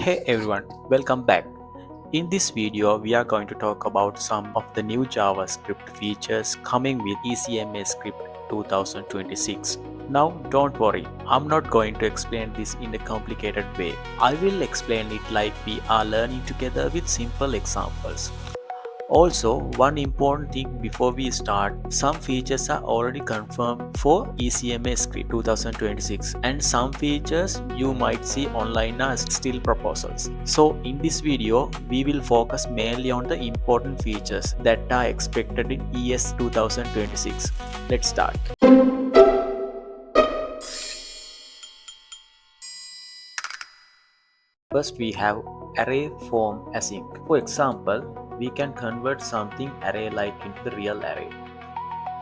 Hey everyone, welcome back. In this video, we are going to talk about some of the new JavaScript features coming with ECMAScript 2026. Now, don't worry, I'm not going to explain this in a complicated way. I will explain it like we are learning together with simple examples. Also, one important thing before we start, some features are already confirmed for ECMAScript 2026 and some features you might see online are still proposals. So in this video, we will focus mainly on the important features that are expected in ES 2026. Let's start. First we have Array.fromAsync. For example, we can convert something array-like into the real array.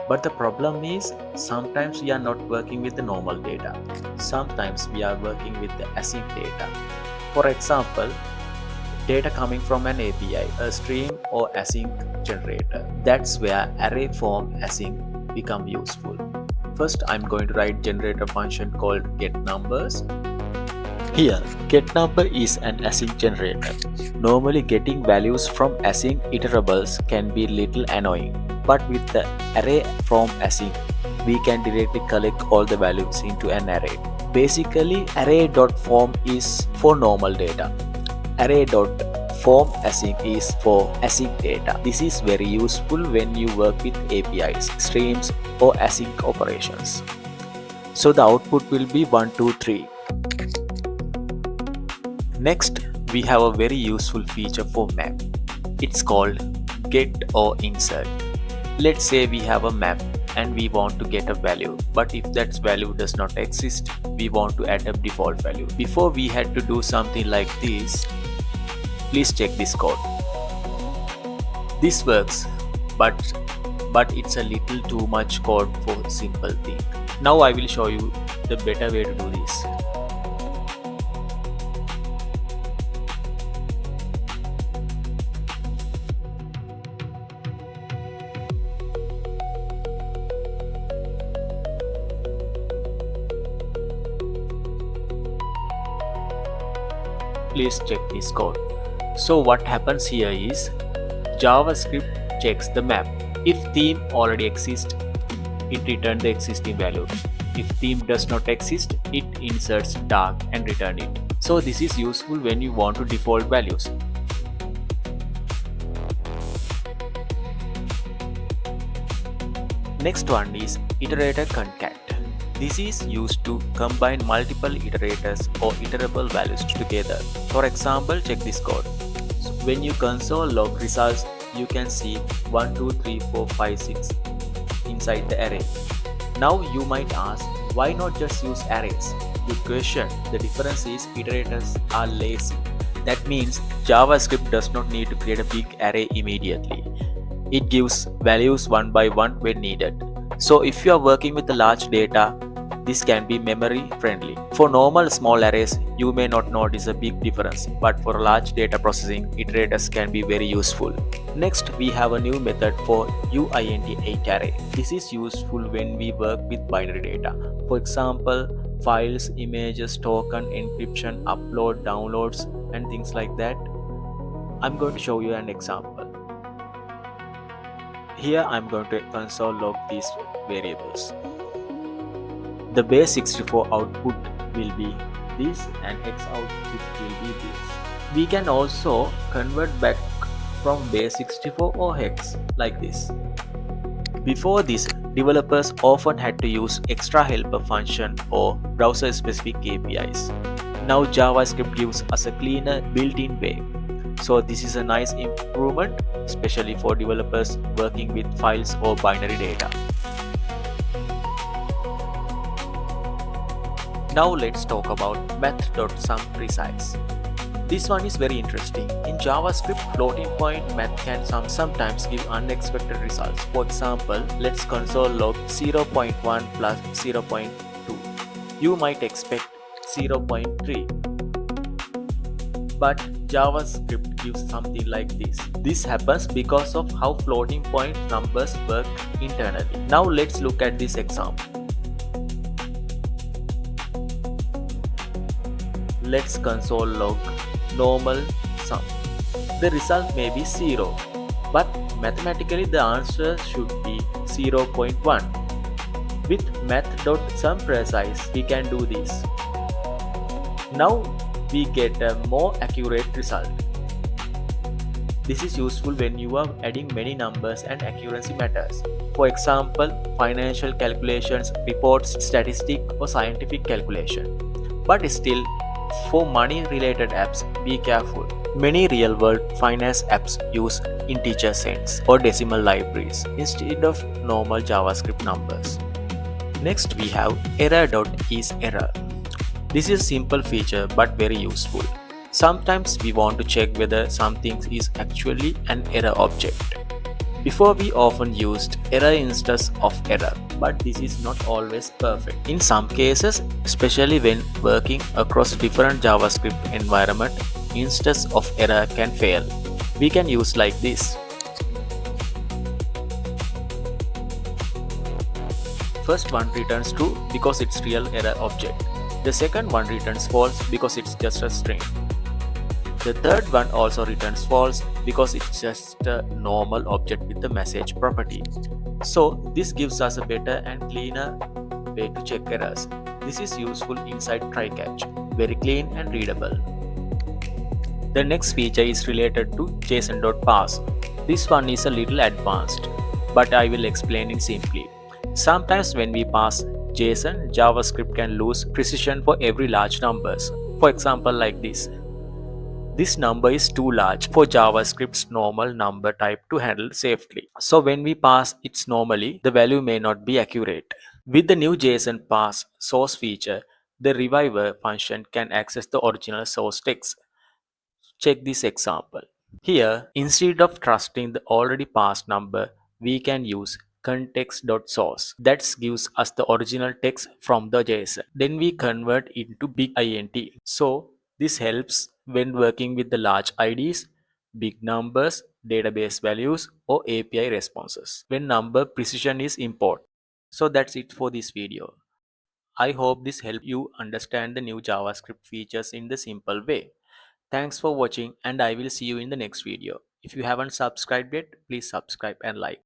But the problem is, sometimes we are not working with the normal data. Sometimes we are working with the async data. For example, data coming from an API, a stream or async generator. That's where Array.fromAsync become useful. First, I'm going to write generator function called getNumbers. Here, getNumber is an async generator. Normally getting values from async iterables can be little annoying, but with the Array.fromAsync, we can directly collect all the values into an array. Basically, Array.form is for normal data. Array.fromAsync is for async data. This is very useful when you work with APIs, streams, or async operations. So the output will be 1, 2, 3. Next, we have a very useful feature for map. It's called GetOrInsert. Let's say we have a map and we want to get a value, but if that value does not exist, we want to add a default value. Before we had to do something like this, please check this code. This works, but it's a little too much code for a simple thing. Now I will show you the better way to do this. Please check this code. So what happens here is JavaScript checks the map. If theme already exists, it returns the existing value. If theme does not exist, it inserts dark and return it. So this is useful when you want to default values. Next one is Iterator.concat. This is used to combine multiple iterators or iterable values together. For example, check this code. So when you console log results, you can see 1, 2, 3, 4, 5, 6 inside the array. Now you might ask, why not just use arrays? Good question. The difference is iterators are lazy. That means JavaScript does not need to create a big array immediately. It gives values one by one when needed. So if you are working with the large data, this can be memory friendly. For normal small arrays, you may not notice a big difference, but for large data processing, iterators can be very useful. Next, we have a new method for Uint8Array. This is useful when we work with binary data. For example, files, images, token, encryption, upload, downloads, and things like that. I'm going to show you an example. Here I'm going to console log these variables. The base64 output will be this and hex output will be this. We can also convert back from base64 or hex like this. Before this, developers often had to use extra helper function or browser-specific APIs. Now JavaScript gives us a cleaner built-in way. So this is a nice improvement, especially for developers working with files or binary data. Now let's talk about Math.sumPrecise. This one is very interesting. In JavaScript, floating point math can sometimes give unexpected results. For example, let's console log 0.1 plus 0.2. You might expect 0.3. But JavaScript gives something like this. This happens because of how floating point numbers work internally. Now let's look at this example. Let's console log normal sum. The result may be 0, but mathematically the answer should be 0.1. With Math.sumPrecise, we can do this. Now we get a more accurate result. This is useful when you are adding many numbers and accuracy matters. For example, financial calculations, reports, statistic or scientific calculation. But still, for money related apps, be careful. Many real world finance apps use integer cents or decimal libraries instead of normal JavaScript numbers. Next we have Error.isError. This is a simple feature but very useful. Sometimes we want to check whether something is actually an error object. Before we often used error instead of error, but this is not always perfect. In some cases, especially when working across different JavaScript environment, instead of error can fail. We can use like this. First one returns true because it's real error object. The second one returns false because it's just a string. The third one also returns false because it's just a normal object with the message property. So this gives us a better and cleaner way to check errors. This is useful inside try-catch, very clean and readable. The next feature is related to JSON.parse. This one is a little advanced, but I will explain it simply. Sometimes when we pass JSON, JavaScript can lose precision for every large numbers. For example, like this. This number is too large for JavaScript's normal number type to handle safely. So when we pass it normally, the value may not be accurate. With the new JSON parse source feature, the reviver function can access the original source text. Check this example. Here, instead of trusting the already passed number, we can use context.source. That gives us the original text from the JSON. Then we convert into big int. So this helps when working with the large IDs, big numbers, database values, or API responses when number precision is important. So that's it for this video. I hope this helped you understand the new JavaScript features in the simple way. Thanks for watching and I will see you in the next video. If you haven't subscribed yet, please subscribe and like.